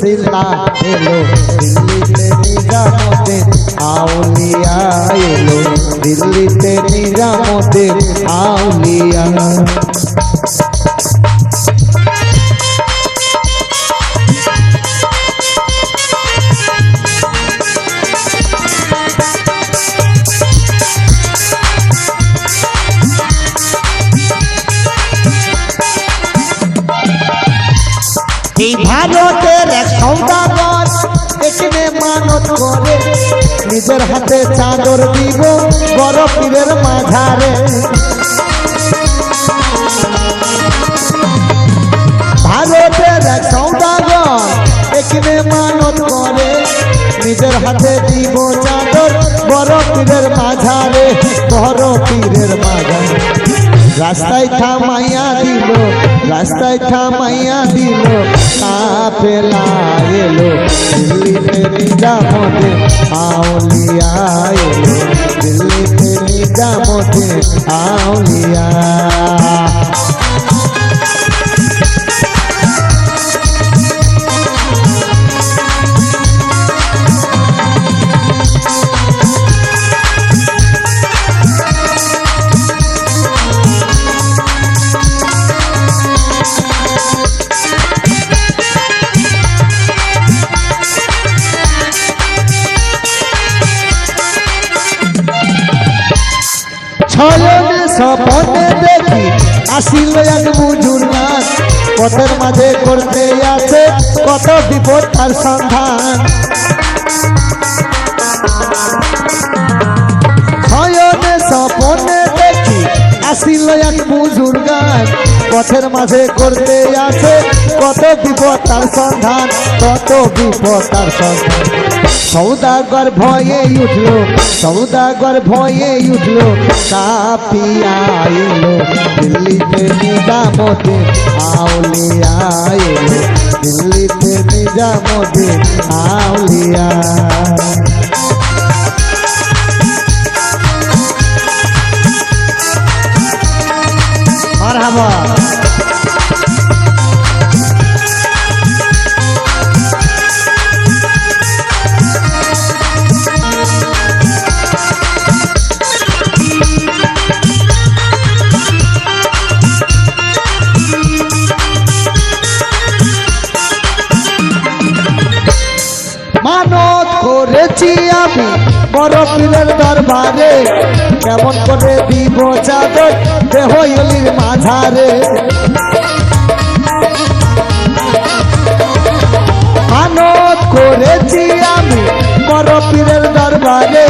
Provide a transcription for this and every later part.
সিলসিলা এলো দিল্লিতে নিজামুদ্দিন আউলিয়া এলো দিল্লিতে নিজামুদ্দিন আউলিয়া। এই ভারতের এক সৌদাগর এখানে মানত করে নিজের হাতে চাদর দিব বড় পীরের মাঝারে। ভারতের এক সৌদাগর এখানে মানত করে নিজের হাতে দিব চাদর বড় পীরের মাঝারে বড় পীরের মাঝারে। রাস্তায় থামাইয়া দিল রাস্তায় থামাইয়া দিল কাফেলা এলো দিল্লিতে নিজামুদ্দিন আউলিয়া এলো দিল্লিতে নিজামুদ্দিন আউলিয়া। ছয়নে স্বপনে দেখি আসিল এক বুজুর্গান পথের মাঝে করতে আছে কত বিপদ তার সন্ধান। ছয়নে স্বপনে দেখি আসিল এক বুজুর্গান পথের মাঝে করতে আছে কত বিপদ তার সন্ধান কত বিপদ তার সন্ধান। সৌদাগর ভয়ে উঠল সৌদাগর ভয়ে উঠল কাফিয়া এলো দিল্লিতে নিজামুদ্দিন আউলিয়া এলো দিল্লিতে নিজামুদ্দিন আউলিয়া। মারহাবা। মানত করেছি আমি বড় পীরের দরবারে কেমন করে দিব চাদর দেহ অলির মাঝারে। মানত করেছি আমি বড় পীরের দরবারে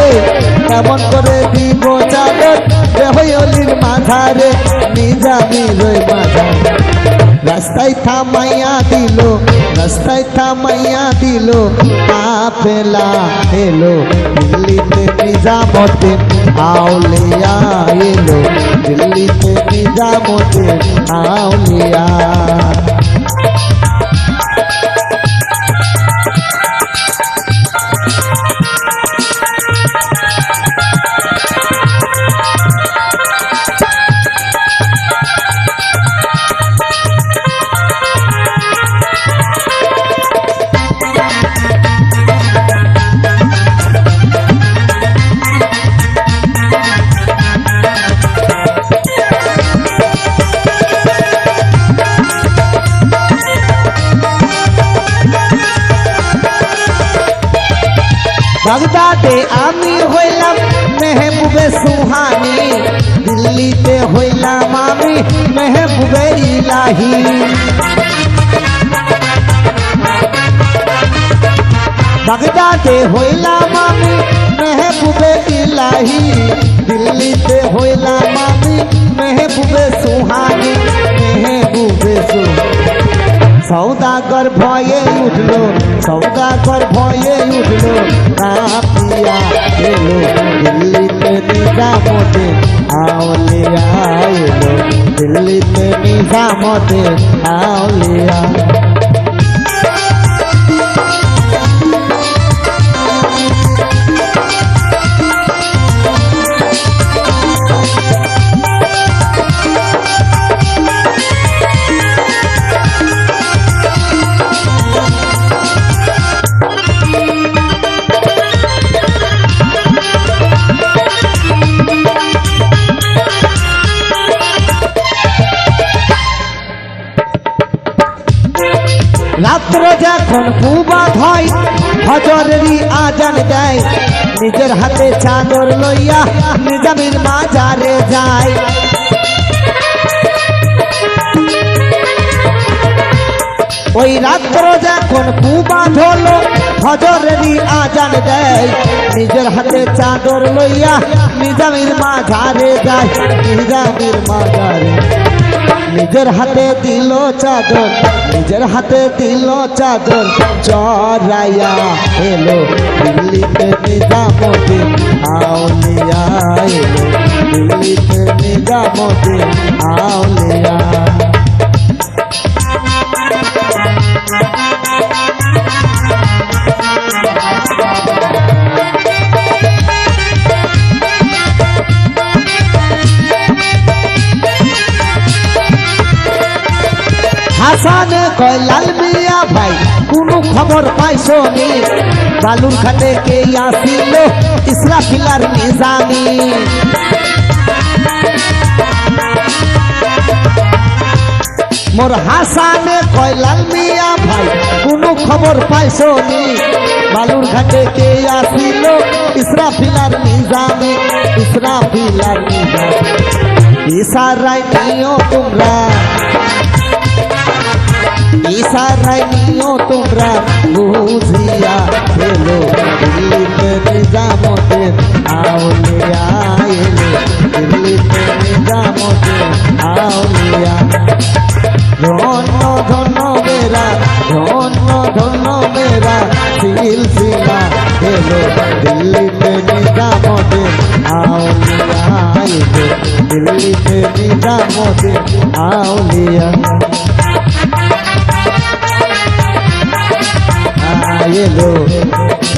কেমন করে দিব চাদর দেহ অলির মাঝারে নিজামির মাঝারে। রাস্তায় থামাইয়া দিল রাস্তায় থামাইয়া দিল কাফেলা এলো দিল্লিতে নিজামুদ্দিন আউলিয়া এলো দিল্লিতে নিজামুদ্দিন আউলিয়া। বাগদাদে আমি হইলাম মেহবুবে সুহানি দিল্লিতে হইলাম আমি মেহবুবে ইলাহি। বাগদাদে হইলাম আমি মেহবুবে ইলাহি দিল্লিতে হইলাম আমি মেহবুবে সুহানি মেহবুবে সুহানি। সৌদাগর ভয়ে উঠল সৌদাগর ভয়ে উঠল কাফিয়া এলো দিল্লিতে নিজামুদ্দিন আউলিয়া এলো দিল্লিতে নিজামুদ্দিন আউলিয়া। যখন কুবাদ হয় হজরেরই আজান দেয় নিজের হাতে চাদর লইয়া নিজামের মাজারে যায় ওই রাত্র যখন কুবাদ হলো হজরেরই আজান দেয় নিজের হাতে চাদর লইয়া নিজামের মাজারে যায় নিজামের মাজারে নিজের হাতে দিল চাদর নিজের হাতে দিল চাদর চরাইয়া এলো দিল্লিতে নিজামুদ্দিন আউলিয়া এলো দিল্লিতে নিজামুদ্দিন আউলিয়া হাসান কয় লাল মিয়া ভাই কোনো খবর পাইছো নি বালুর ঘাটে কে আসিল ইসরাফিলার নিজামি মোর হাসানে কয় লাল মিয়া ভাই কোনো খবর পাইছো নি বালুর ঘাটে কে আসিল ইসরাফিলার নিজামি ইসরাফিলার নিজামি ইশারায় নিও তোমরা ইশারায় নিও তোমরা বুঝিয়া এলো দিল্লিতে নিজামুদ্দিন আউলিয়া এলো দিল্লিতে নিজামুদ্দিন আউলিয়া ধন্য ধন্য মেরা ধন্য ধন্য মেরা সিলসিলা এলো দিল্লিতে নিজামুদ্দিন আউলিয়া এলো দিল্লিতে নিজামুদ্দিন আউলিয়া এলো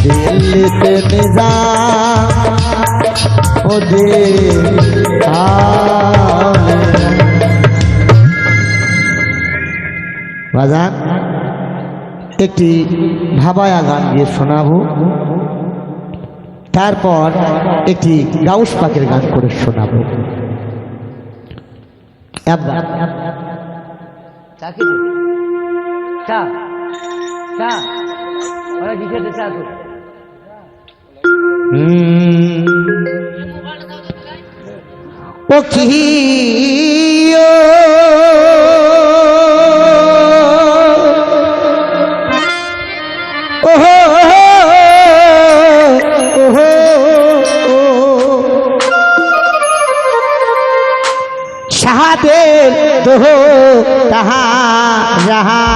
দিল্লিতে নিজামুদ্দিন বাজান একটি ভাবায়া গান দিয়ে শোনাবো তারপর একটি গাউস পাকের গান করে শোনাবো ও কি শাহাদের দোহ তাহা রাহা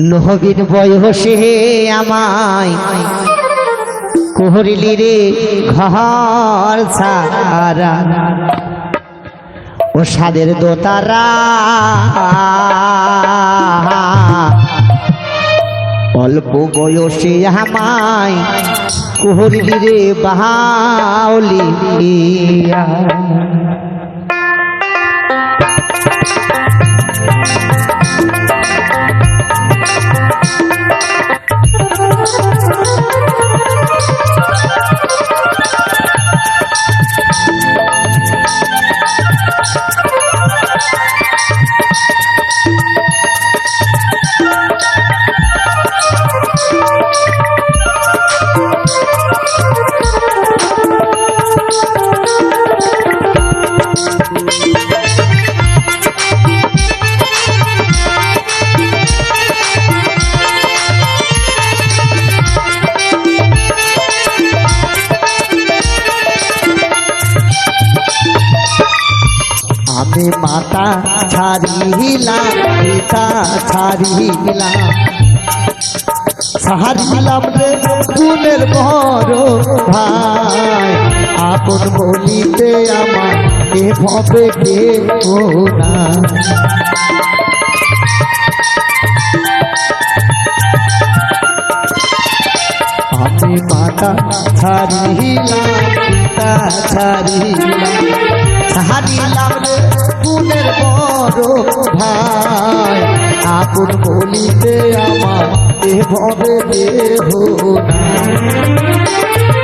নহবীর বয়সে আমায় কোহরিলি রে ঘর সারা ও সাদের দোতারা অল্প বয়সে আমায় কোহরিলি রে বাউলিয়া আমি মাতা ছাড়িলাম পিতা ছাড়িলাম ছাড়িলাম রে গুণের বড় ভাই আপন বলিতে আমার এভাবে কেউ না আমি মাতা ছাড়িলাম পিতা ছাড়িলাম ছাড়িলাম রে গুণের বড় ভাই আপন বলিতে আমার এভাবে দেহ না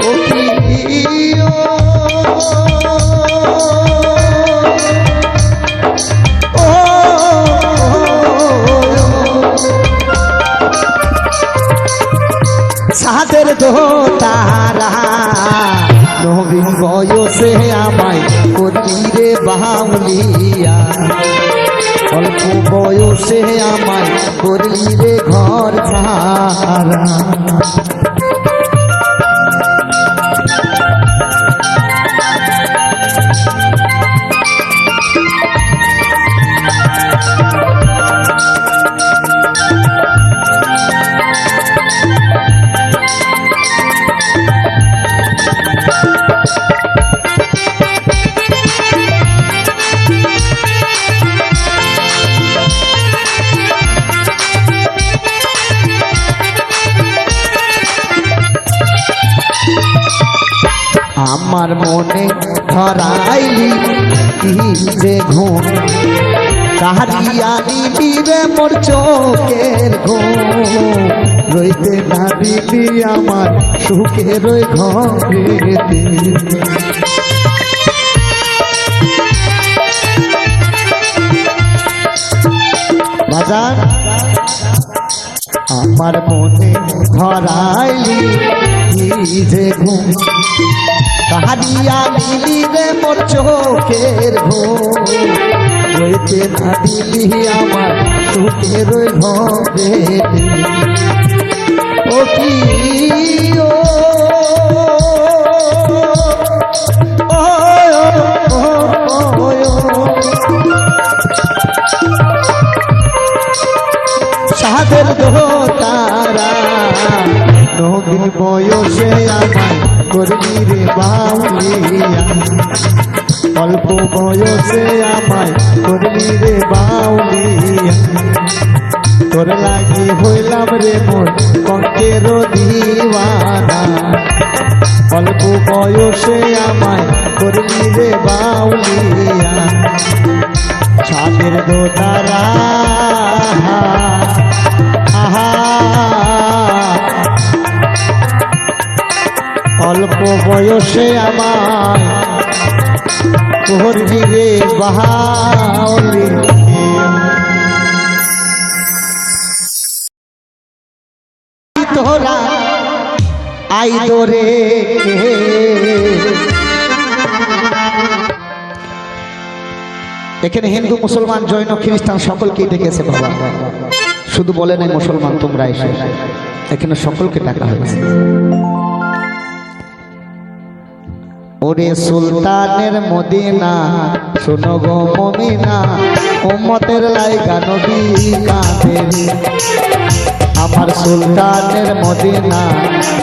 ও দোতারা নবীন বয়সে আমায় করলি রে বাউলিয়া অল্প বয়সে আমায় করলি রে ঘর ছাড়া আমার মনে ধরাইলি কি যে ঘুম কাহারিয়া নিবি রে মোর চোখের ঘুম রইতে না দিবি আমার সুখের ওই ঘরেতে বাজার আমার মনে ধরাইলি কি যে ঘুম কাহারিয়া দিলি রে মোর চোখের ঘুম রইতে না দিলি আমার সুখের ঘরে ও কি সাদের দোতারা নবীন বয়সে আমায় করলি রে বাউলিয়া অল্প বয়সে আমায় করলি রে বাউলিয়া তোর লাগি হইলাম রে মোর কঙ্কের দিওয়ানা অল্প বয়সে আমায় করলি রে বাউলিয়া ছাদের দোতারা আহা অল্প বয়সে আমায় করলি রে বাউলি তোরা আই দোরে এখানে হিন্দু মুসলমান জৈন খ্রিস্টান সকলকেই ডেকেছে বাবা শুধু বলে নাই মুসলমান তোমরা এসে এখানে সকলকে ডাকা হয়েছে ওরে সুলতানের মদিনা শোনো গো মমিনা উম্মতের লাইগা নবী কাঁদে আমার সুলতানের মদিনা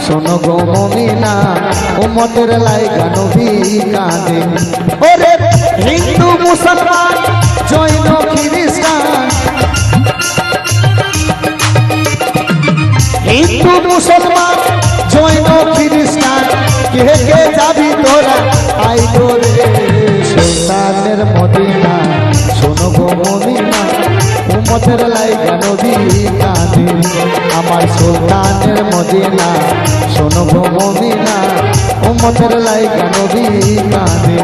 শোনো গো মমিনা উম্মতের লাইগা নবী কাঁদে ওরে হিন্দু মুসলমান জৈন খ্রিস্টান হিন্দু মুসলমান জৈন খ্রিস্টান কে কে যাবি তোরা আই তোরে সুলতানের মদিনা শোনো গো মদিনা উম্মতের লাইগা নবী কাঁদে আমার সুলতানের মদিনা শোনো গো মদিনা উম্মতের লাইগা নবী কাঁদে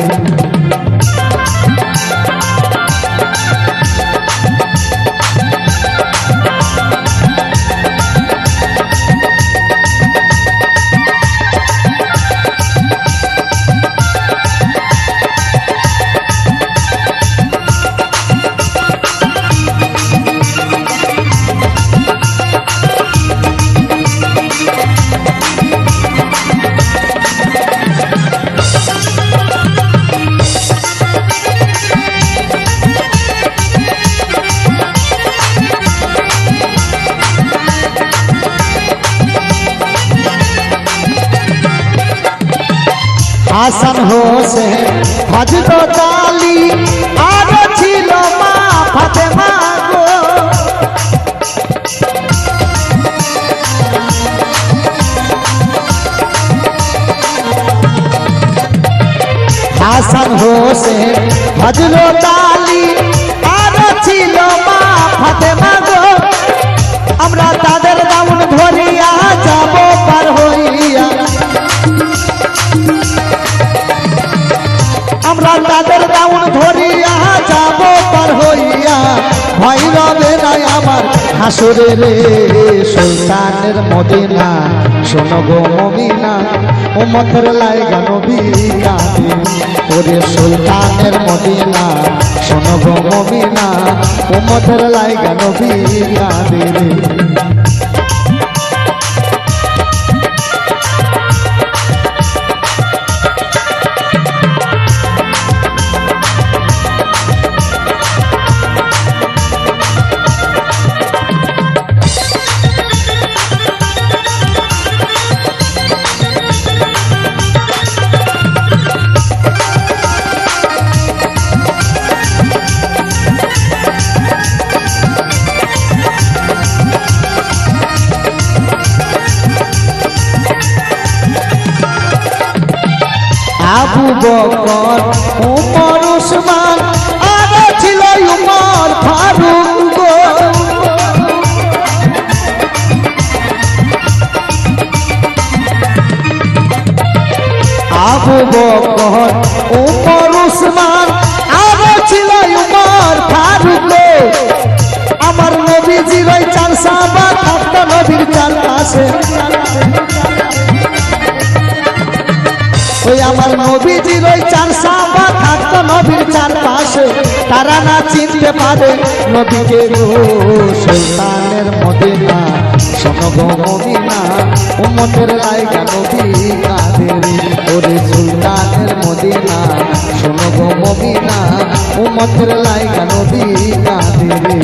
হাসান হোসেন হযরত আলী আর ছিল মা ফাতেমা গো হাসান হোসেন হযরত আলী আর ছিল মা ফাতেমা গো আমরা তাদের দামন ধরিয়া যাব পার হইয়া আমরা তাদের দাউন ধরিয়া যাব পার হইয়া ভয় রবে নাই আমার হাসরে রে সুলতানের মদিনা শোনো গো মমিনা উম্মতের লাইগা নবী কাঁদে ওরে সুলতানের মদিনা শোনো গো মমিনা উম্মতের লাইগা নবী কাঁদে রে আবু বকর উমর উসমান আর ছিল উমর ফারুক আবু বকর উমর উসমান আর ছিল উমর ফারুক আমার নবীজির ওই চার সাহাবা থাকতো নবীর চারপাশে ওই আমার নবীজির ওই চার সাহাবা থাকতো নবীর চারপাশে তারা না চিনতে পারে নবীকে গো সুলতানের মদিনা শোনো গো মদিনা উম্মতের লাইগা নবী কাঁদে রে ওরে সুলতানের মদিনা শোনো গো মদিনা উম্মতের লাইগা নবী কাঁদে রে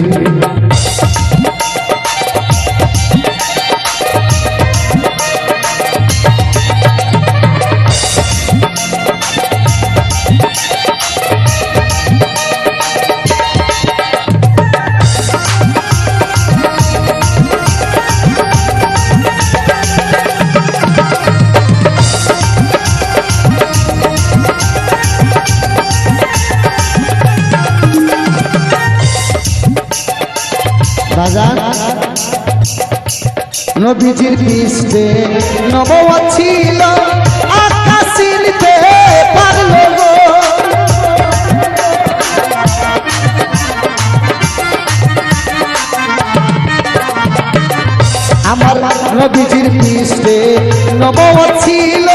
নবীজির পৃষ্ঠে নবুয়ত ছিল আকাশ চিনতে পারলো গো আমার নবীজির পৃষ্ঠে নবুয়ত ছিল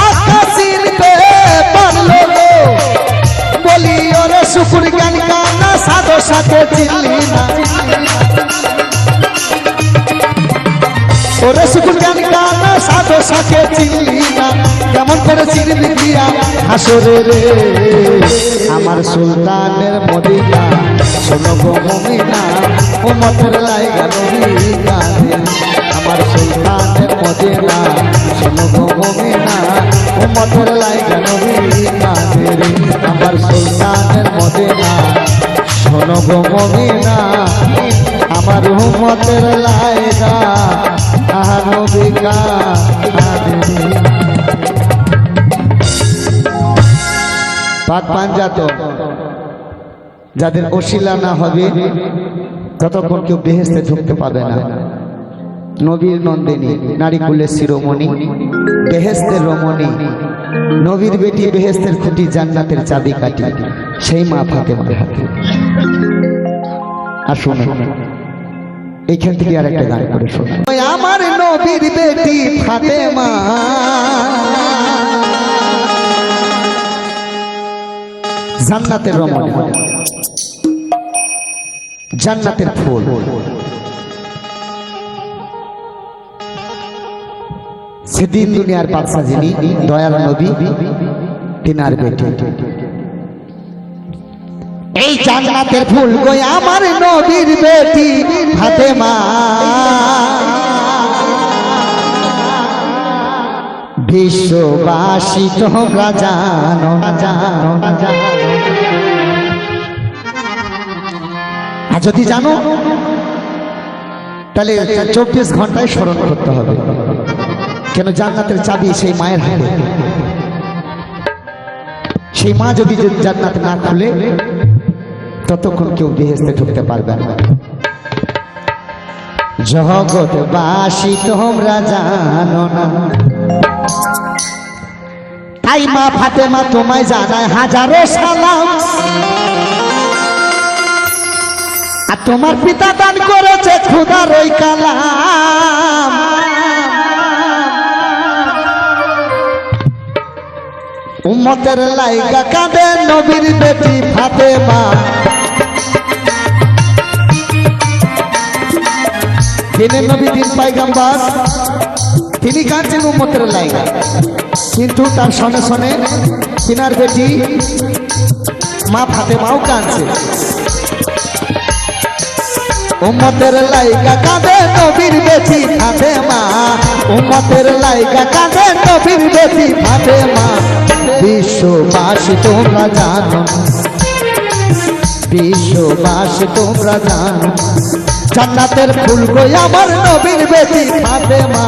আকাশ চিনতে পারলো গো বলি ওরে শুকুর গান কানা সাধো সাথে চিনলি না ওরে শুকুর গান কানা সাধো সাথে চিনলি না কেমন করে চিনবি দিয়া হাসরে রে আমার সুলতানের মদিনা শোনো গো মমিনা উম্মতের লাইগা নবী কাঁদে আমার সুলতানের মদিনা শোনো গো মমিনা উম্মতের লাইগা নবী কাঁদে রে আমার সুলতানের মদিনা শোনো গো মমিনা আমার উম্মতের লাইগা নবী কাঁদে রে পাক পাঞ্জাত যাদের ওসিলা না হবে ততক্ষণ কেউ বেহেশতে ঢুকতে পাবে না নবীর নন্দিনী নারী কুলের শিরোমণি বেহেশতের রমণী নবীর বেটি বেহেশতের খুঁটি জান্নাতের চাবিকাঠি সেই মা ফাতেমার হাতে আর শুনুন এইখান থেকে আর একটা গান করে শুনুন আমার নবীর বেটি ফাতেমা জান্নাতের রমণী জান্নাতের ফুল সেদিন দুনিয়ার বাদশা যিনি দয়াল নবী তিনার বেটি এই জান্নাতের ফুল গো আমার নবীর বেটি ফাতেমা বিশ্ববাসী তোমরা জানো না জানো না জানো আর যদি জানো তাহলে 24 ঘন্টায় স্মরণ করতে হবে কেন জান্নাতের চাবি সেই মায়ের হাতে সেই মা যদি জান্নাত না খুলে ততক্ষণ কেউ বেহেশতে ঢুকতে পারবে না জগৎবাসী তোমরা জানো না তাই মা ফাতেমা তোমায় জানায় হাজারো সালাম আর তোমার পিতা দান করেছে খোদার ওই কালাম, উম্মতের লাইগা কাঁদে নবীর বেটি ফাতেমা। তিনি নবী দিন পয়গম্বর, তিনি কাঁদছেন উম্মতের লাইগা, কিন্তু তার সনে সনে তিনার বেটি মা ফাতেমাও কাঁদছে। উম্মতের লাইগা কাঁদে নবীর বেটি ফাতেমা, উম্মতের লাইগা কাঁদে নবীর বেটি ফাতেমা। বিশ্ববাসী তোমরা জানো, বিশ্ববাসী তোমরা জানো, জান্নাতের ফুল গো আমার নবীর বেটি ফাতেমা।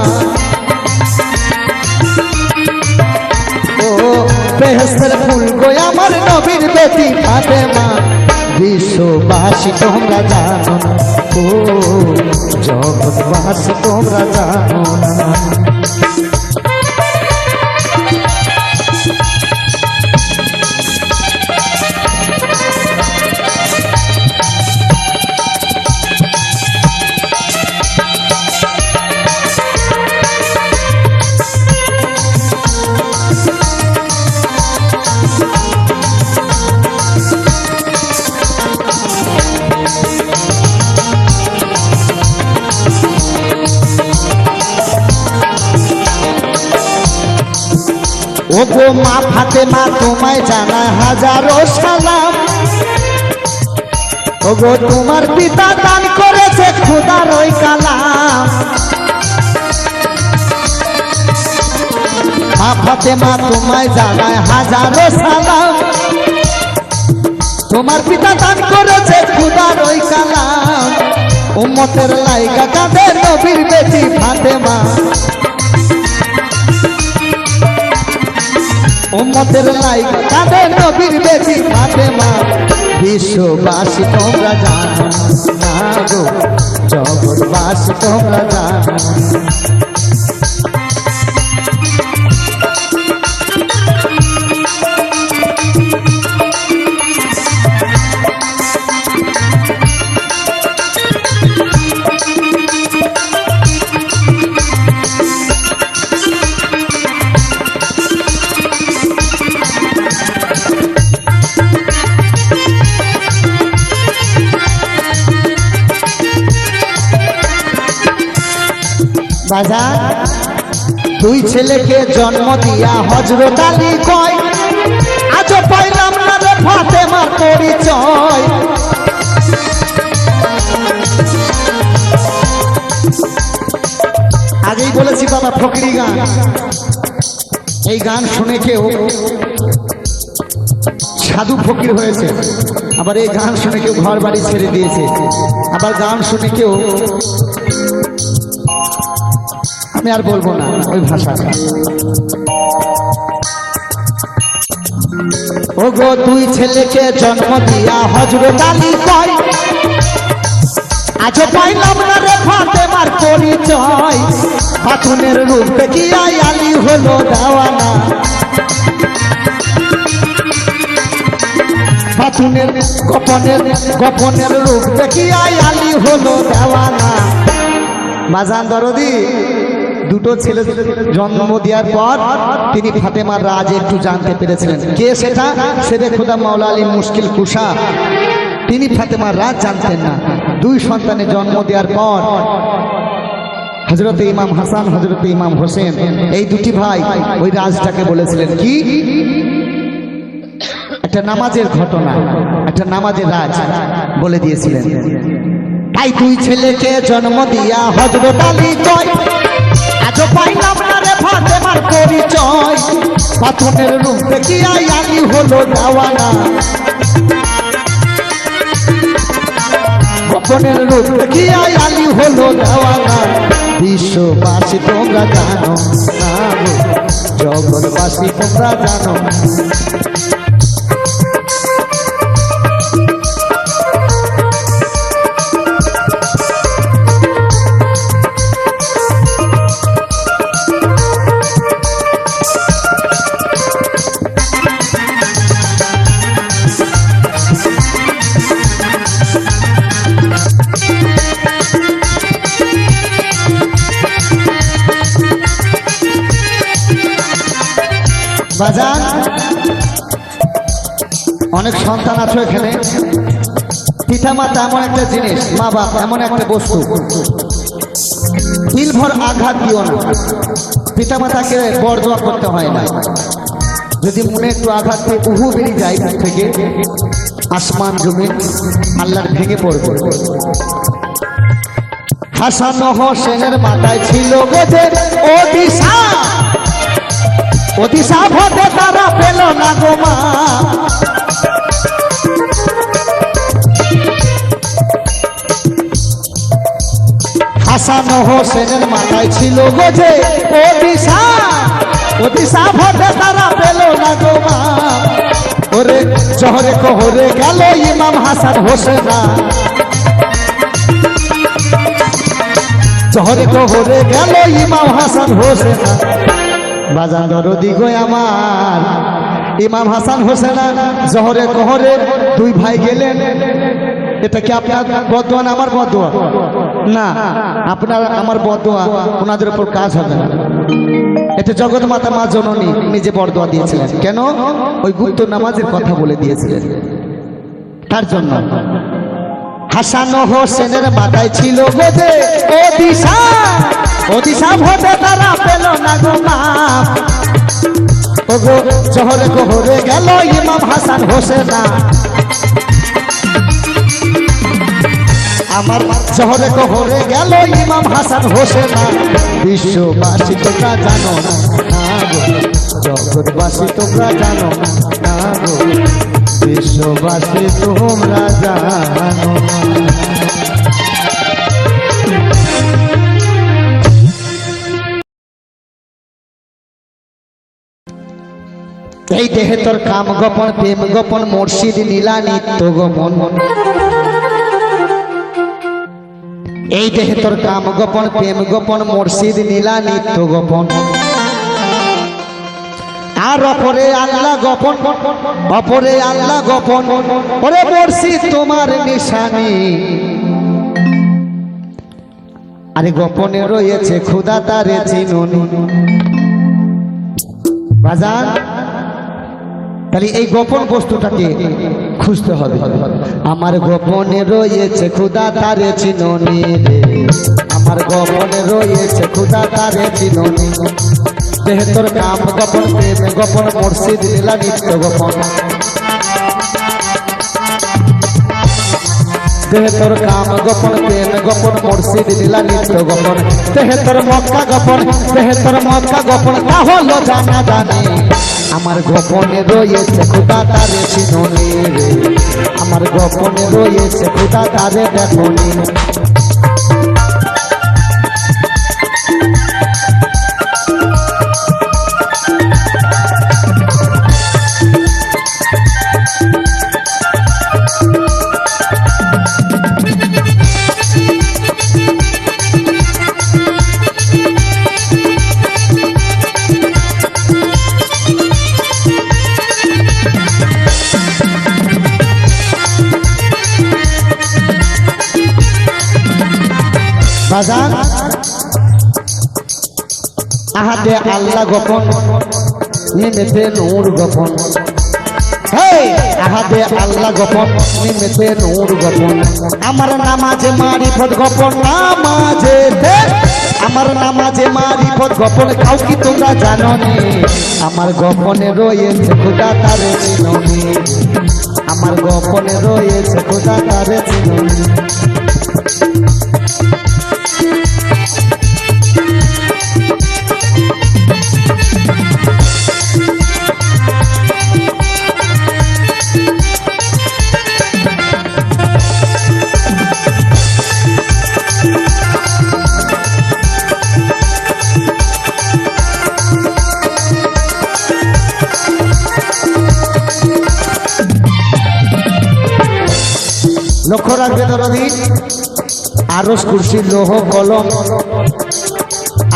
ও বেহেশতের ফুল গো আমার নবীর বেটি ফাতেমা। বিশ্ববাসী তোমরা জানো, ও জগৎবাসী তোমরা জানো না। ও গো মা ফাতেমা তোমায় জানায় হাজারো সালাম। ও গো তোমার পিতা দান করেছে খোদার ওই কালাম। মা ফাতেমা তোমায় জানায় হাজারো সালাম। তোমার পিতা দান করেছে খোদার ওই কালাম। উম্মতের লাইগা কাঁদে নবীর বেটি ফাতেমা। উম্মতের লাইগা কাঁদে নবীর বেটি ফাতেমা। বিশ্ববাসী তোমরা জানো না গো, জগৎবাসী তোমরা জানো। বাজার দুই ছেলেকে জন্ম দিয়া হযরত আলী কয়, আজও পাইলাম না রে ফাতেমার পরিচয়। আগেই বলেছি বাবা ফকরি গান, এই গান শুনে কেউ সাধু ফকির হয়েছে, আবার এই গান শুনে কেউ ঘর বাড়ি ছেড়ে দিয়েছে, আবার গান শুনে কেউ, আমি আর বলবো না ওই ভাষা। ও গো দুই ছেলেকে জন্ম দিয়া হযরত আলী কয়, আজও পাইলাম না রে ফাতেমার পরিচয়। খাতুনের রূপ দেখিয়া আলী হলো দেওয়ানা। খাতুনের গোপনের রূপ দেখিয়া আলী হলো দেওয়ানা। বাজান দরদি দুটো ছেলে জন্ম দেওয়ার পর তিনি ফাতেমার রাজ একটু জানতে পেরেছিলেন। কে সেটা? সেটা খোদা মাওলা আলী মুশকিল কুশা। তিনি ফাতেমার রাজ জানতেন না। দুই সন্তানের জন্ম দেওয়ার পর হযরত ইমাম হাসান, হযরত ইমাম হোসেন, এই দুটি ভাই ওই রাজটাকে বলেছিলেন কি, একটা নামাজের ঘটনা, একটা নামাজের রাজ বলে দিয়েছিলেন। তাই দুই ছেলেকে জন্ম দিয়া হযরত আলী কয়, আজও পাইলাম না রে ফাতেমার পরিচয়। খাতুনের রূপ দেখিয়া আলী হলো দেওয়ানা। গোপনের রূপ দেখিয়া আলী হলো দেওয়ানা। বিশ্ববাসী তোমরা জানো না গো, জগৎবাসী তোমরা জানো। বাজান অনেক সন্তান আছে এখানে। পিতা মাতা এমন একটা জিনিস, মা বাপ এমন একটা বস্তু, দিল ভর আঘাত দিও না। পিতা মাতাকে বরদোয়া করতে হয় না, যদি মনে একটু আঘাত দিয়ে উহু বেরিয়ে যায় মুখ থেকে, আসমান জমিন আল্লাহর ভেঙে পড়বে। হাসান হোসেনের মাথায় ছিল গজে অতিশা ভোটে তারা পেল না গো মা। হাসান হোসেনের মাথায় ছিল গজে অতিশা ভোটে তারা পেল না গো মা। ওরে জহরে কোহরে গেল ইমাম হাসান হোসেনা, জহরে কোহরে গেল ইমাম হাসান হোসেনা। বাজান দরদি গো আমার ইমাম হাসান হোসেনা জহরে কোহরে দুই ভাই গেলেন। এটা কি আপনার বদদোয়া না আমার বদদোয়া? না, আপনার আমার বদদোয়া ওনাদের উপর কাজ হবে না। এটা জগৎ মাতা মা জননী নিজে বরদোয়া দিয়েছিলেন। কেন? ওই গুপ্ত নামাজের কথা বলে দিয়েছিলেন, তার জন্য। হাসান হোসেনের মাথায় ছিল গজে অতিশা ভোটে তারা পেল না গো মা। ওগো জহরে কোহরে গেল ইমাম হাসান হোসেনা, আমার জহরে কোহরে গেল ইমাম হাসান হোসেনা। বিশ্ববাসী তোমরা জানো না গো, জগৎবাসী তোমরা জানো না গো, বিশ্ববাসী তোমরা জানো না। এই দেহে তোর কাম গোপন প্রেম গোপন মুর্শিদ নীলা নিত্য গোপন। এই দেহে তোর কাম গোপন প্রেম গোপন মুর্শিদ নীলা নিত্য গোপন। আর অপরে আল্লাহ গোপন, অপরে আল্লাহ গোপন। ওরে মুর্শিদ তোমার নিশানি, আরে গোপনে রয়েছে খুদা তারে চিনুনি। বাজান তাহলে এই গোপন বস্তুটাকে খুঁজতে হবে। আমার গোপনে রয়েছে খুদা তারে চিনুনি রে, আমার গোপনে রয়েছে খুদা তারে চিনুনি। দেহে তোর কাম গোপন প্রেম গোপন মুর্শিদ লীলা নিত্য গোপন। দেহে তোর কাম গোপন প্রেম গোপন মুর্শিদ লীলা নিত্য গোপন। দেহে তোর মক্কা গোপন, দেহে তোর মক্কা গোপন, তা হলো জানা জানি। আমার গোপনে রয়েছে খুদা তারে চিনুনি রে, আমার গোপনে রয়েছে খুদা তারে দেখুনি। বাজান আহাতে আল্লাহ গোপন নিমেতে নূর গোপন। আহাতে আল্লাহ গোপন নিমেতে নূর গোপন। আমার নামাজে মারিফত গোপন, নামাজে আমার নামাজে মারিফত গোপন। কাউ কি তোমরা জানো নি? আমার গোপনে রয়েছে খুদা তারে চিনুনি, আমার গোপনে রয়েছে খুদা তারে চিনুনি। লক্ষ্য রাখবে দরদি, আরশ কুরসি লৌহ কলম,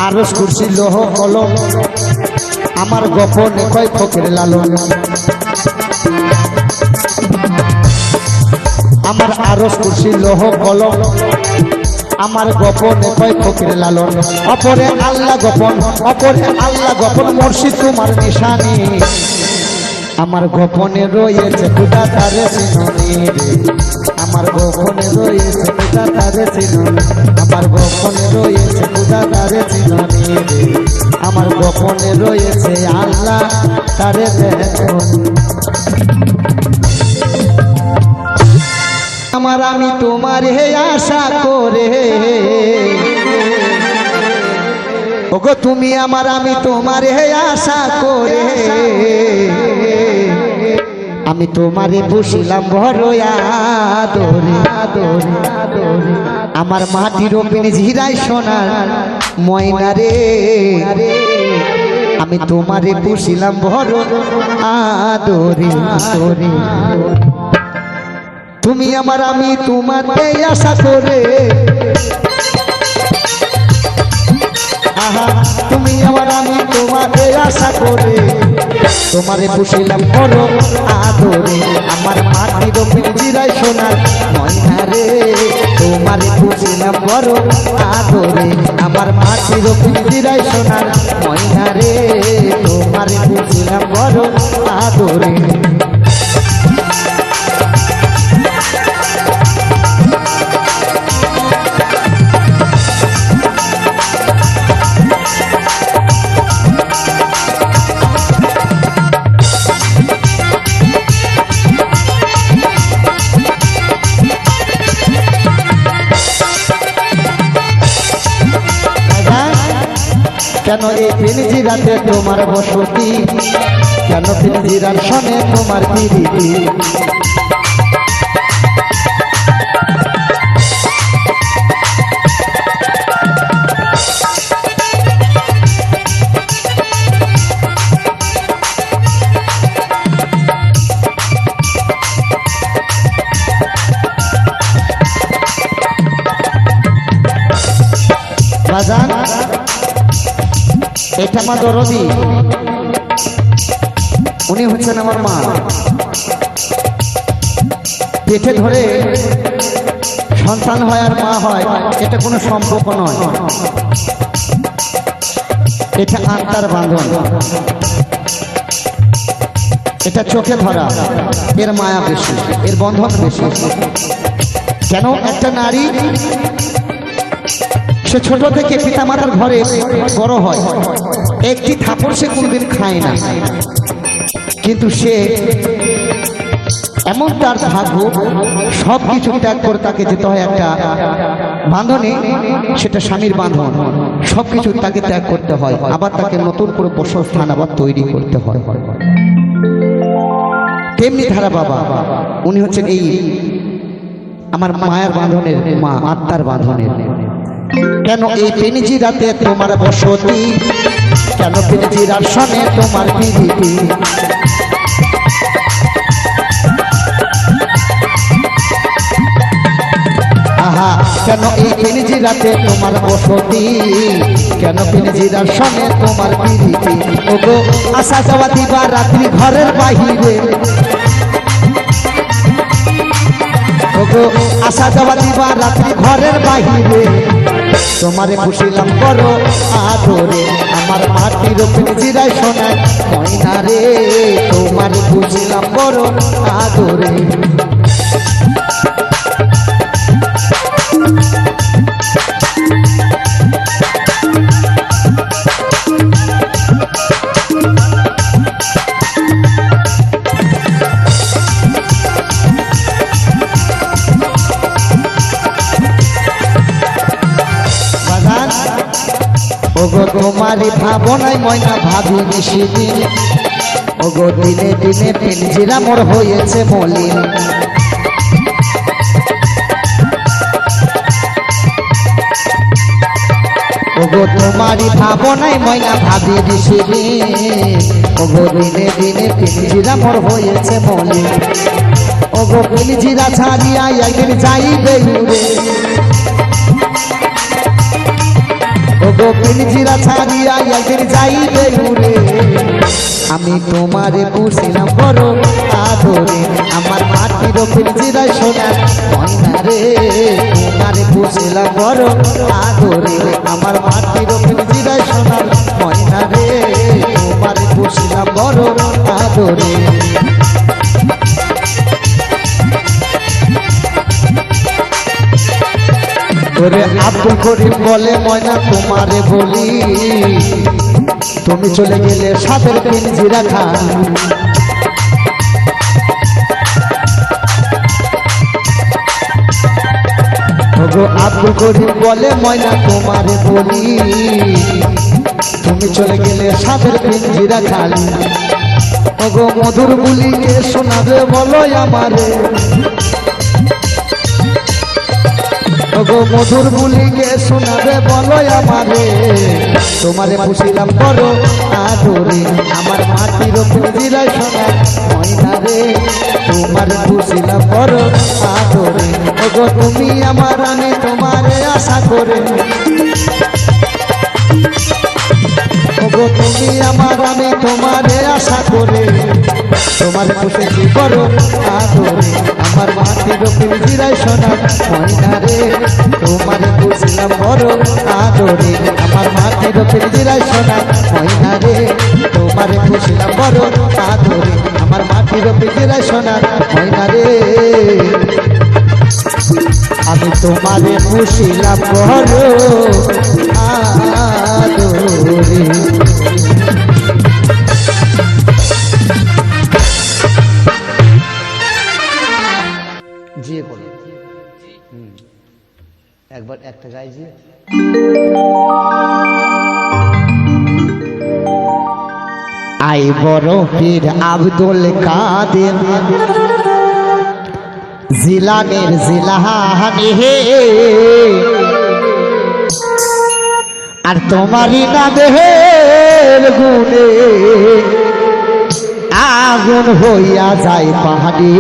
আরশ কুরসি লৌহ কলম। আমার গোপনে কয় ফকির লালন, আমার আরশ কুরসি লৌহ কলম। আমার গোপনে কয় ফকির লালন, অপরে আল্লাহ গোপন, অপরে আল্লাহ গোপন, মুর্শিদ তোমার নিশানি। আমার গোপনে রয়েছে খুদা তারে চিননি রে, আমার গোপনে রয়েছে খুদা তারে চিননি, আমার গোপনে রয়েছে খুদা তারে চিননি রে, আমার গোপনে রয়েছে আল্লাহ তারে দেখুন। আমার আমি তোমার হে আশা করে, ওগো তুমি আমার আমি তোমার হে আশা করে, আমি তোমারে বসিলাম বড় আদরে আদরে আদরে, আমার মাটির পিঞ্জিরায় সোনার ময়না রে, আমি তোমারে বসিলাম বড় আদরে আদরে, তুমি আমার আমি তোমাতে আশা করে, আহা তুমি আমার আমি তোমাতে আশা করে, তোমারে বসিলাম বড় আদরে, আমার মাটির পিঞ্জিরায় সোনার ময়না রে, তোমারে বসিলাম বড় আদরে, আমার মাটির পিঞ্জিরায় সোনার ময়না রে, তোমারে বসিলাম বড় আদরে। কেন এই পিঞ্জিরাতে তোমার বসতি, কেন পিঞ্জিরার সনে তোমার পিরিতি, বাজান এটা মা দরদি, উনি হচ্ছেন আমার মা, পেটে ধরে সন্তান হয় আর মা হয় এটা কোনো সম্পর্ক নয়, এটা আত্মার বাঁধন, এটা চোখে ধরা, এর মায়া বেশি, এর বন্ধন বেশি। কেন একটা নারী সে ছোট থেকে পিতামাতার ঘরে বড় হয়, একটি থাপড় সে কোনদিন খায় না, কিন্তু সে এমন তার ভাগ্য সব কিছু ত্যাগ করে তাকে যেতে হয় একটা বাঁধনে, সেটা স্বামীর বাঁধন, সব কিছু তাকে ত্যাগ করতে হয়, আবার তাকে নতুন করে বসস্থান আবার তৈরি করতে হয়। তেমনি ধারা বাবা, উনি হচ্ছেন এই আমার মায়ের বাঁধনের মা, আত্মার বাঁধনের। কেন এই পিঞ্জিরাতে তোমার বসতি, কেন পিঞ্জিরার সনে তোমার পিরিতি, আহা কেন এই পিঞ্জিরাতে তোমার বসতি, কেন পিঞ্জিরার সনে তোমার পিরিতি, ওগো আসা যাওয়া দিবা রাত্রি ঘরের বাহিরে, ওগো আসা যাওয়া দিবা রাত্রি ঘরের বাহিরে, তোমারে বসিলাম বড় আদরে, আমার মাটির পিঞ্জিরায় সোনার ময়না রে, তোমারে বসিলাম বড় আদরে। ওগো তোমারই ভাবনায় ময়না ভাবি নিশিদিন, ওগো দিনে দিনে পিঞ্জিরা মোর হয়েছে মলিন, ওগো তোমারই ভাবনায় ময়না ভাবি নিশিদিন, ওগো দিনে দিনে পিঞ্জিরা মোর হয়েছে মলিন, ওগো পিঞ্জিরা ছাড়িয়া একদিন যাইবে উড়ে, ওগো পিঞ্জিরা ছাড়িয়া একদিন যাইবে উড়ে, আমি তোমারে বসিলাম বড় আদরে, আমার মাটির পিঞ্জিরায় সোনার ময়না রে, তোমারে পুষিলাম বড় আদরে আমার মাটির পিঞ্জিরায় সোনার ময়না রে তোমারে পুষিলাম বড় আদরে ওরে আব্দুল করিম বলে ময়না তোমারে বলি তুমি চলে গেলে সাদের পিঞ্জিরা খান ওগো আব্দুল করিম বলে ময়না তোমারে বলি তুমি চলে গেলে সাদের পিঞ্জিরা খালি ওগো মধুর বুলিকে শোনাবে বলো আমারে ওগো মধুর বুলিকে শোনাবে বলো আমারে তোমারে পুষিলাম বড় আদরে আমার মাটির পিঞ্জিরায় সোনা ময়না রে তোমারে পুষিলাম বড় আদরে ওগো তুমি আমার আমি তোমারে আশা করে ওগো তুমি আমার আমি তোমারে আশা করে তোমারে পুষেছি বড় আদরে আমার মাটির পিঞ্জিরায় সোনা ময়না রে তোমারে পুষিলাম বড় আদরে আমার মাটির পিঞ্জিরায় সোনা ময়না রে তোমারে পুষিলাম বড় আদরে আমার মাটির পিঞ্জিরায় সোনা ময়না রে আমি তোমারে পুষিলাম বড় আদরে জিয়ে বলো একবার একটা গাই জিয়ে আই বড় পীর আব্দুল কাদের জিলানের জিলাহানি হে আর তোমারই নামের গুণে আগুন হইয়া যায় পাহাড়ি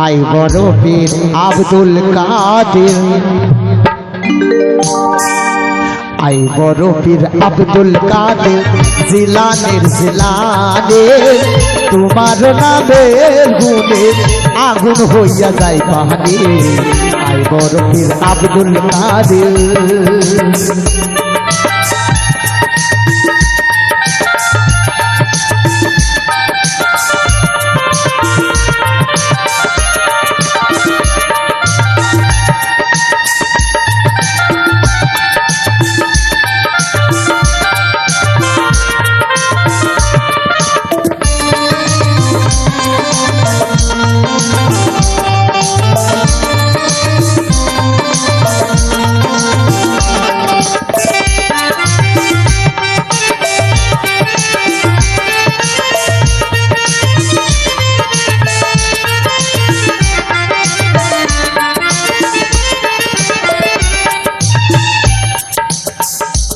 আই বড় পীর আব্দুল কাদের আই বড় পীর আব্দুল কাদের জিলানের জিলানে তোমার নামের গুণে আগুন হইয়া যায় পাহাড়ি আই বড় পীর আব্দুল কাদের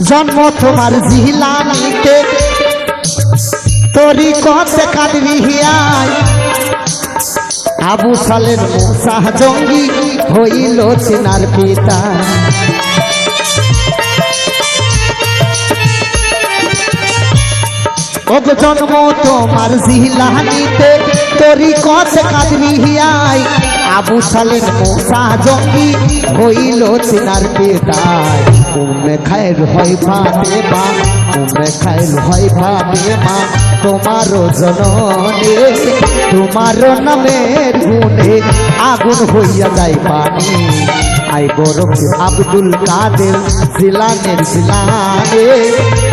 জন্ম তোমার জিলানিতে তোরি কতে কাদবি হিয়াই আবু সালের মুসা জঙ্গি হইল চিনার পিতা ওগ জন্ম তোমার জিলানিতে তোরি কতে কাদবি হিয়াই আবু সালের মুসা জঙ্গি হইল চিনার পিতা উম্মে খায়ের হয় ফাতেমা উম্মে খায়ের হয় ফাতেমা তোমার জননে তোমার নামের গুণে আগুন হইয়া যায় পানি আই বড় আব্দুল কাদের জিলানের জিলানে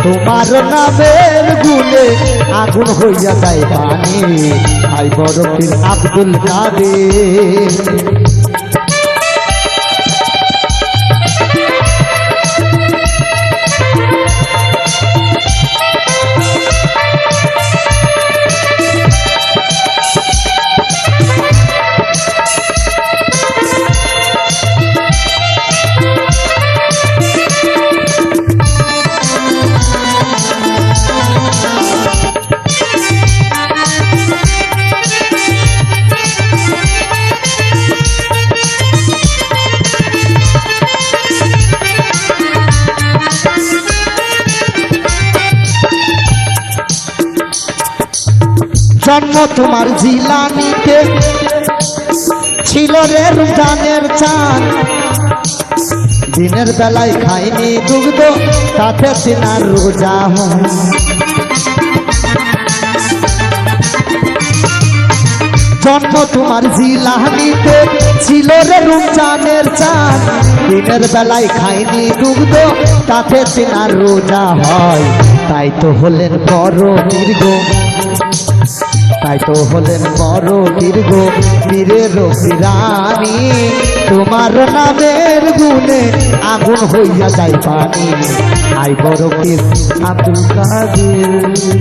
তোমার নামের গুণে আগুন হইয়া যায় পানি আই বড় আব্দুল কাদের জন্ম তোমার জিলানিতে ছিল রে রমজানের চাঁদ দিনের বেলায় খাইনি দুগ্ধ তাতে তিনার রোজা হয় জন্ম তোমার জিলানিতে ছিল রে রমজানের চাঁদ দিনের বেলায় খাইনি দুগ্ধ তাতে তিনার রোজা হয় তাই তো হলেন বড় দীর্ঘ তাই তো হলেন বড় দীর্ঘ বীরের রানী তোমার নামের গুণে আগুন হইয়া যায় পানি আই বড় পীর আব্দুল কাদের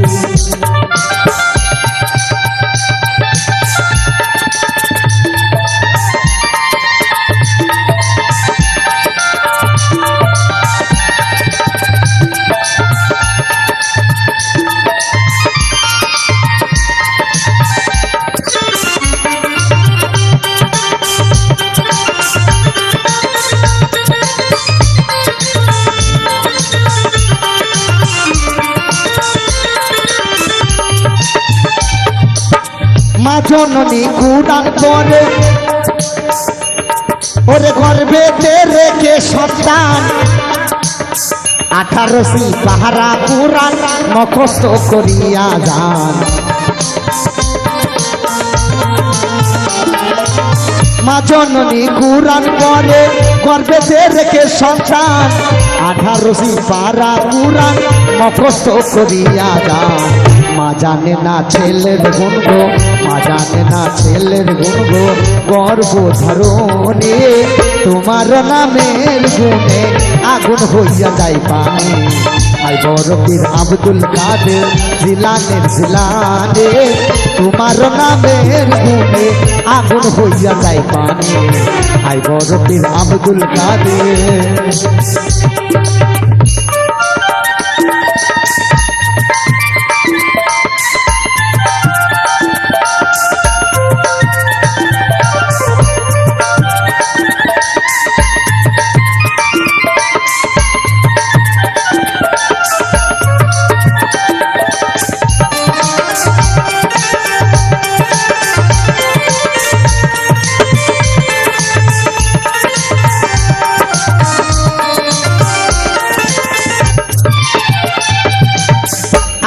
মা জননী কুড়ান পরে ওরে গর্ভেতে রেখে সন্তান 18 পাহারা পুরাণ মুখস্থ করিয়া যান মা জননী কুড়ান পরে গর্ভেতে রেখে সন্তান 18 পাহারা পুরাণ মুখস্থ করিয়া যান মা জানে না ছেলের গুণগ মা জানে না ছেলের গুণগ গর্ব ধারণে তোমার নামের গুণে আগুন হইয়া যায় পানি আই বড় পীর আব্দুল কাদের জিলানের জিলানে তোমার নামের গুণে আগুন হইয়া যায় পানি আই বড় পীর আব্দুল কাদের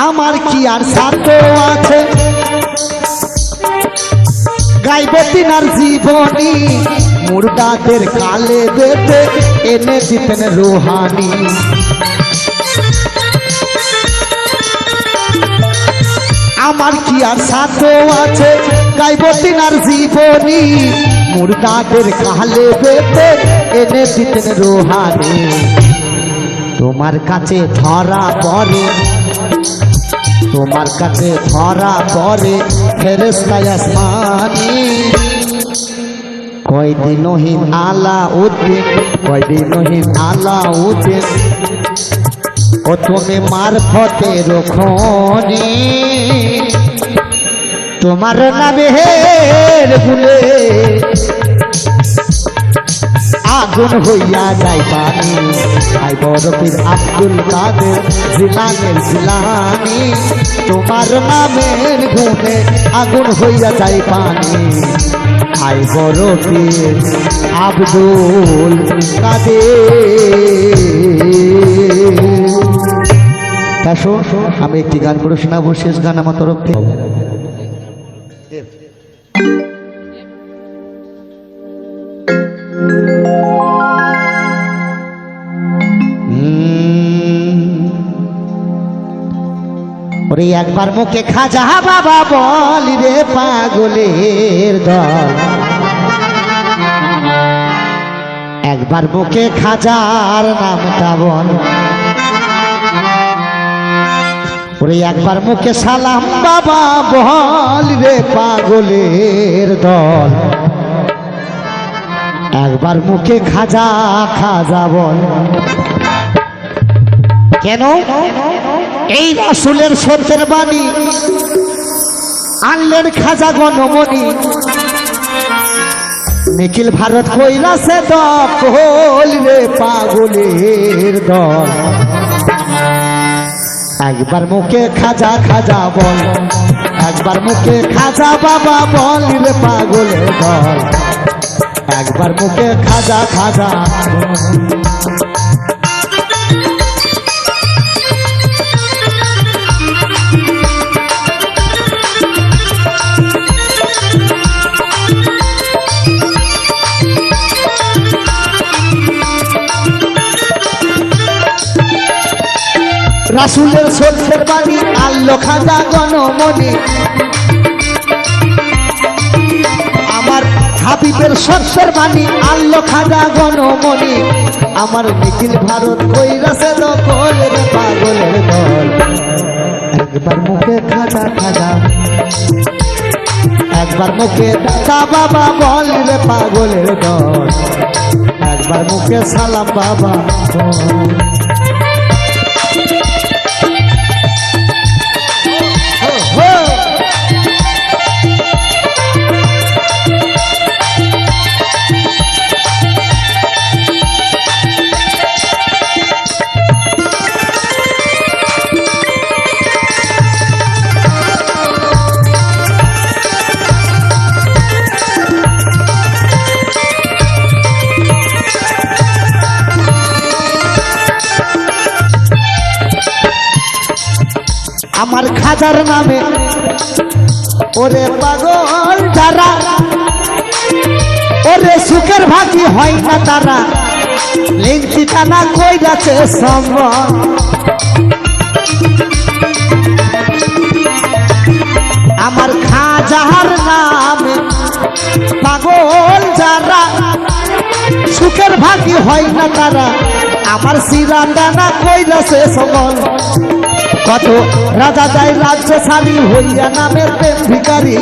আমার কি আর সাথ আছে গাইব তিনার জীবনী মুর্দাদের কালে বেঁধে এনে দিতেন রোহানি আমার কি আর সাথ আছে গাইব তিনার জীবনী মুর্দাদের কালে বেঁধে এনে দিতেন রোহানি তোমার কাছে ধরা পড়ে তোমার কাছে ধরা পড়ে ফেরেশতা আসমানি কয়দিনহীন আলাউদ্দিন কয়দিনহীন আলাউদ্দিন ও তুমি মারফতে রখনি তোমার নামের গুণে আগুন হইয়া যায় পানি আই বড় পীর আব্দুল কাদের জিলানের জিলানি তোমার নামের গুণে আগুন হইয়া যায় পানি আই বড় পীর আব্দুল কাদের আসো আমি একটি গান করে শোনাবো শেষ গান আমার তরফ থেকে ওরে একবার মুখে খাজা বাবা বলি রে পাগলের দল একবার মুখে খাজার নামটা বল ওরে একবার মুখে সালাম বাবা বলি রে পাগলের দল একবার মুখে খাজা খাজা বল কেন এই রাসূলের সত্যের বাণী আনলেন খাজা গণমণি নিখিল ভারত কইলাছে দখল রে পাগলের দল একবার মুখে খাজা খাজা বল একবার মুখে খাজা বাবা বল রে পাগলের দল একবার মুখে খাজা খাজা রাসূলের সত্যের বাণী আল্লো খাজা গণমণি আমার হাবিবের সত্যের বাণী আল্লো খাজা গণমণি আমার নিখিল ভারত কইরাছে দখল রে পাগলের দল একবার মুখে খাজা খাজা একবার মুখে দাদা বাবা বল রে পাগলের দল একবার মুখে সালাম বাবা বল। আমার খাজার নামে ওরে পাগল যারা ওরে সুখের ভাগি হয় না তারা লিংচি টানা কই যাচ্ছে সম্ভব আমার খাজার নামে পাগল যারা সুখের ভাগি হয় না তারা আমার সিরা টানা কই যাচ্ছে সম্ভব কত রাজা যায় রাজ্য ছাড়ি হইয়া নামের প্রেম ভিখারি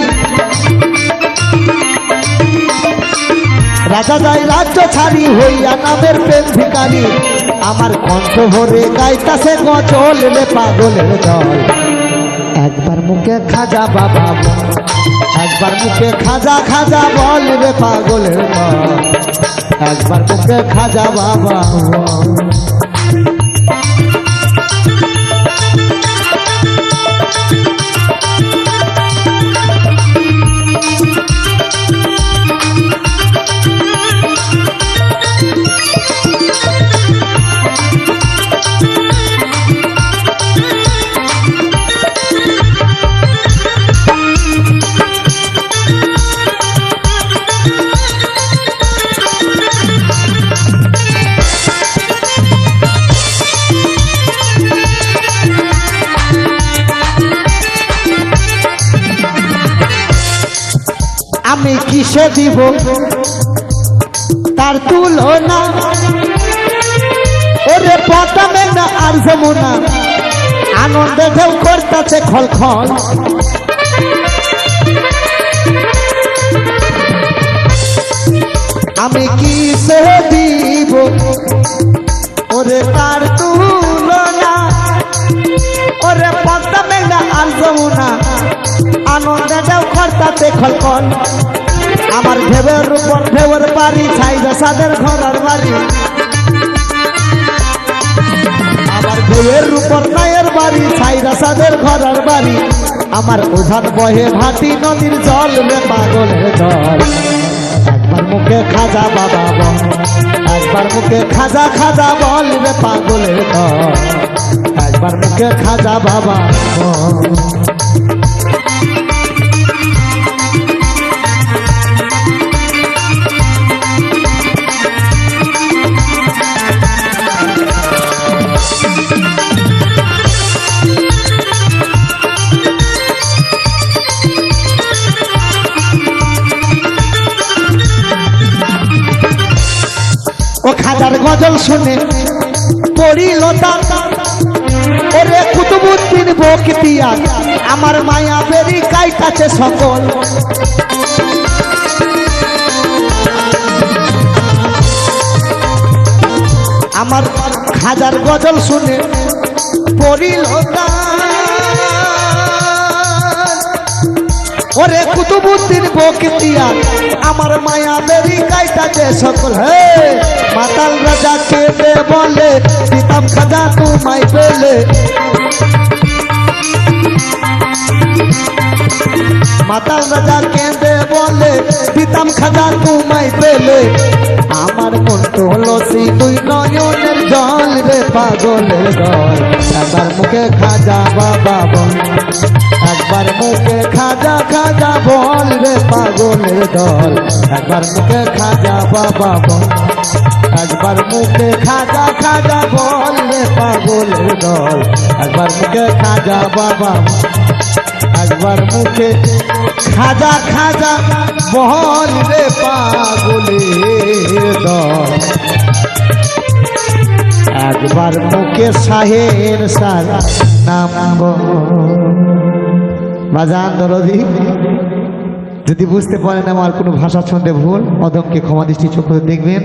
রাজা যায় রাজ্য ছাড়ি হইয়া নামের প্রেম ভিখারি আমার কণ্ঠ ভরে গাইতাছে গজল রে পাগলের দল একবার মুখে খাজা বাবা একবার মুখে খাজা খাজা বল রে পাগলের দল একবার মুখে খাজা বাবা আমি কিসে দিব তার তুলনা ওরে পতামে না আর যমুনা আনন্দে ঢেউ করতেছে খলখল আমি কিসে দিব ওরে তার তুলনা ওরে পতামে না আর যমুনা আনন্দে ঢেউ করতেছে খলখল আমার ঢেউয়ের উপর ঢেউয়ের বাড়ি ছাইবে সাদের ঘরের বাড়ি আমার ঢেউয়ের উপর নায়ের বাড়ি ছাইবে সাদের ঘরের বাড়ি আমার উধান বহে ভাটি নদীর জল রে পাগলের দল একবার মুখে খাজা বাবা বল একবার মুখে খাজা খাজা বল রে পাগলের দল একবার মুখে খাজা বাবা বল ও খাজার গজল শুনে পড়িল ওরে কুতুবুদ্দিন বকতিয়া আমার মায়া বেরি কাইতাছে সকল আমার খাজার গজল শুনে পড়িল ওরে কুতুবুদ্দিন বকতিয়া আমার মায়া বেরি কাইতাছে সকল হে মাতাল রাজা কেঁদে বলে দিতাম খাজা তোমায় পেলে মাতাল রাজা কেঁদে বলে দিতাম খাজা তোমায় পেলে আমার মন তো হলো সেই দুই নয়নের জল রে পাগলের দল একবার মুখে খাজা বাবা বল একবার মুখে খাজা খাজা বল রে পাগলের দল একবার মুখে খাজা বাবা বল একবার মুখে খাজা খাজা বল রে পাগলের দল একবার মুখে খাজা বাবা একবার মুখে খাজা খাজা বল রে পাগলের দল একবার মুখে শাহের সারা নাম বাজান দরদি যদি বুঝতে পারেন আমার কোনো ভাষা ছন্দে ভুল অদমকে ক্ষমা দৃষ্টি চোখে দেখবেন।